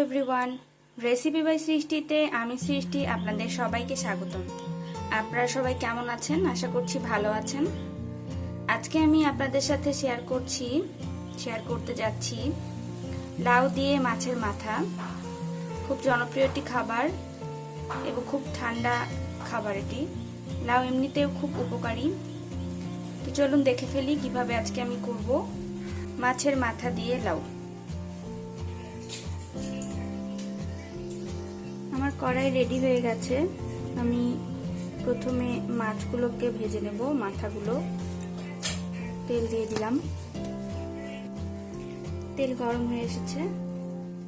Everyone, recipe by সৃষ্টিতে আমি সৃষ্টি আপনাদের সবাইকে স্বাগতম। আপনারা সবাই কেমন আছেন? আশা করছি ভালো আছেন। আজকে আমি আপনাদের সাথে শেয়ার করতে যাচ্ছি লাউ দিয়ে মাছের মাথা। খুব জনপ্রিয় একটি খাবার এবং খুব ঠান্ডা খাবার এটি। লাউ এমনিতেও খুব উপকারী। তো চলুন দেখে ফেলি কিভাবে আজকে আমি করব মাছের মাথা দিয়ে লাউ। আমার কড়াই রেডি হয়ে গেছে। আমি প্রথমে মাছগুলোকে ভেজে নেব। মাথাগুলো তেল দিয়ে দিলাম। তেল গরম হয়ে এসেছে।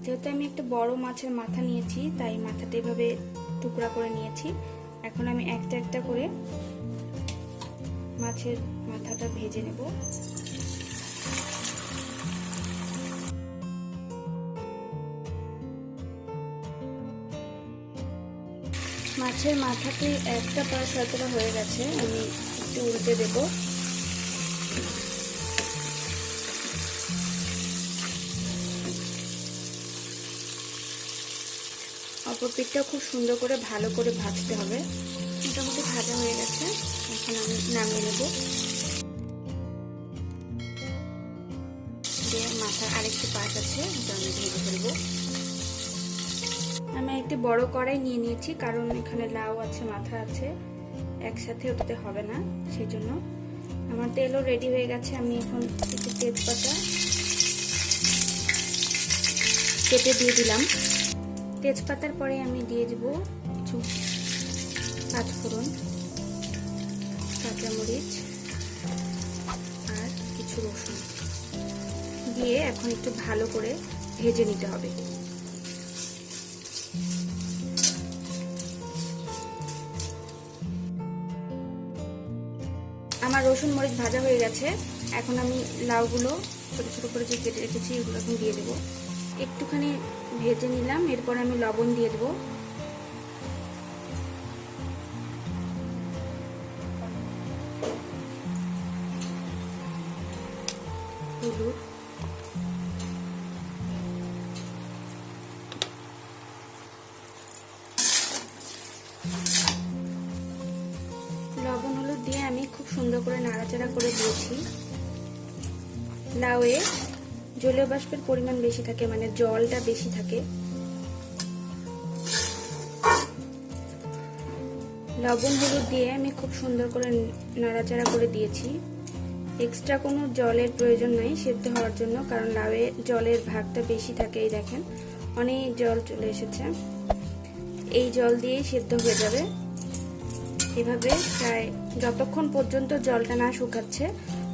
যেহেতু আমি একটা বড় মাছের মাথা নিয়েছি, তাই মাথাটা এভাবে টুকরা করে নিয়েছি। এখন আমি একটা একটা করে মাছের মাথাটা ভেজে নেব। মাছের মাথাতে একটা পাশ হয়তো হয়ে গেছে, আমি একটু উল্টে দেব। অপর পিঠটা খুব সুন্দর করে ভালো করে ভাজতে হবে। মোটামুটি ভাজা হয়ে গেছে, এখন আমি নামিয়ে নেব। মাথার আরেকটি পাশ আছে, ওটা আমি ভেজে ফেলবো। আমি একটি বড় কড়াই নিয়ে নিয়েছি, কারণ এখানে লাউ আছে, মাথা আছে, একসাথে ওটাতে হবে না, সেই জন্য। আমার তেলও রেডি হয়ে গেছে। আমি এখন একটু তেজপাতা কেটে দিয়ে দিলাম। তেজপাতার পরে আমি দিয়ে দেব কিছু পাঁচফোড়ন, কাঁচামরিচ আর কিছু রসুন দিয়ে এখন একটু ভালো করে ভেজে নিতে হবে। আমার রসুন মরিচ ভাজা হয়ে গেছে। এখন আমি লাউগুলো ছোট ছোট করে যে কেটে রেখেছি এগুলো এখন দিয়ে দেবো। একটুখানি ভেজে নিলাম, এরপর আমি লবণ দিয়ে দেবো। হলুদ, লবণ হলুদ দিয়ে আমি খুব সুন্দর করে নাড়াচাড়া করে দিয়েছি। লাউয়ে জলীয় বাষ্পের পরিমাণ বেশি থাকে, মানে জলটা বেশি থাকে। লবণ হলুদ দিয়ে আমি খুব সুন্দর করে নাড়াচাড়া করে দিয়েছি। এক্সট্রা কোনো জলের প্রয়োজন নাই সেদ্ধ হওয়ার জন্য, কারণ লাউয়ে জলের ভাগটা বেশি থাকে। এই দেখেন অনেক জল চলে এসেছে। এই জল দিয়েই সেদ্ধ হয়ে যাবে। এভাবে প্রায় যতক্ষণ পর্যন্ত জলটা না শুকাচ্ছে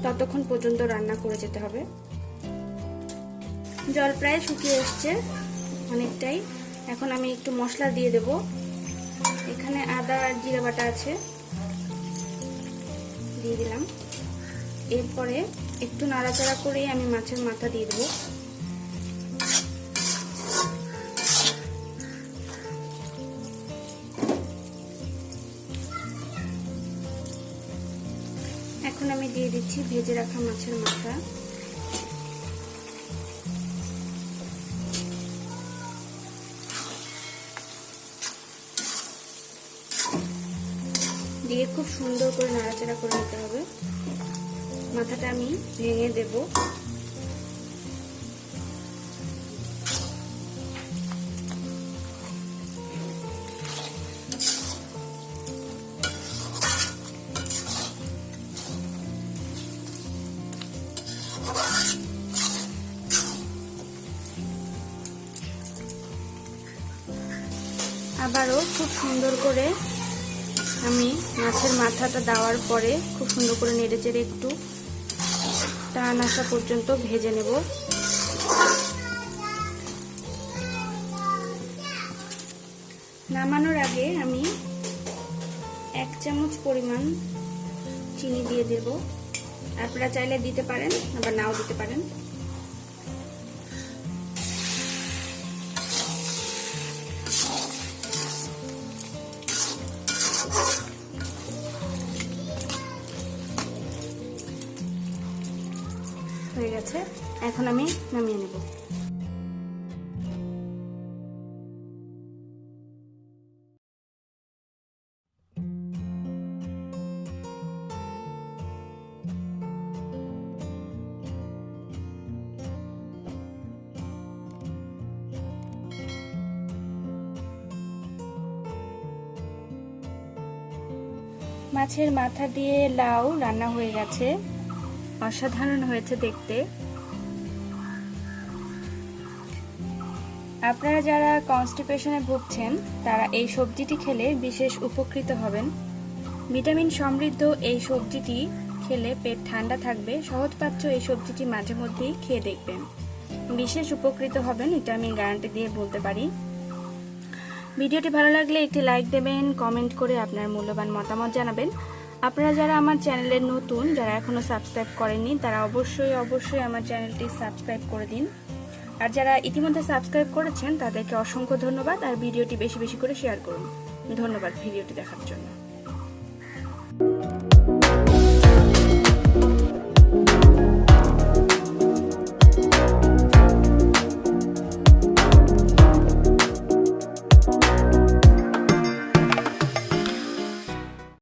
ততক্ষণ পর্যন্ত রান্না করে যেতে হবে। জল প্রায় শুকিয়ে এসছে অনেকটাই। এখন আমি একটু মশলা দিয়ে দেব। এখানে আদা আর জিরা বাটা আছে, দিয়ে দিলাম। এরপরে একটু নাড়াচাড়া করে আমি মাছের মাথা দিয়ে দেবো। এখন আমি দিয়ে দিচ্ছি ভেজে রাখা মাছের মাথা। দিয়ে খুব সুন্দর করে নাড়াচাড়া করে নিতে হবে। মাথাটা আমি ভেঙে দেব। আবারও খুব সুন্দর করে আমি মাছের মাথাটা দেওয়ার পরে খুব সুন্দর করে নেড়েচেড়ে একটু টান আসা পর্যন্ত ভেজে নেব। নামানোর আগে আমি 1 চামচ পরিমাণ চিনি দিয়ে দেব। আপনারা চাইলে দিতে পারেন, আবার নাও দিতে পারেন। হয়ে গেছে, এখন আমি নামিয়ে নেব। মাছের মাথা দিয়ে লাউ রান্না হয়ে গেছে, অসাধারণ হয়েছে দেখতে। আপনারা যারা কনস্টিপেশনে ভুগছেন তারা এই সবজিটি খেলে বিশেষ উপকৃত হবেন। ভিটামিন সমৃদ্ধ এই সবজিটি খেলে পেট ঠান্ডা থাকবে। সহজপাচ্য এই সবজিটি মাঝে মধ্যেই খেয়ে দেখবেন, বিশেষ উপকৃত হবেন, এটা আমি গ্যারান্টি দিয়ে বলতে পারি। ভিডিওটি ভালো লাগলে একটি লাইক দেবেন, কমেন্ট করে আপনার মূল্যবান মতামত জানাবেন। আপনারা যারা আমার চ্যানেলে নতুন, যারা এখনো সাবস্ক্রাইব করেননি, তারা অবশ্যই আমার চ্যানেলটি সাবস্ক্রাইব করে দিন। আর যারা ইতিমধ্যে সাবস্ক্রাইব করেছেন তাদেরকে অসংখ্য ধন্যবাদ। আর ভিডিওটি বেশি বেশি করে শেয়ার করুন। ধন্যবাদ ভিডিওটি দেখার জন্য।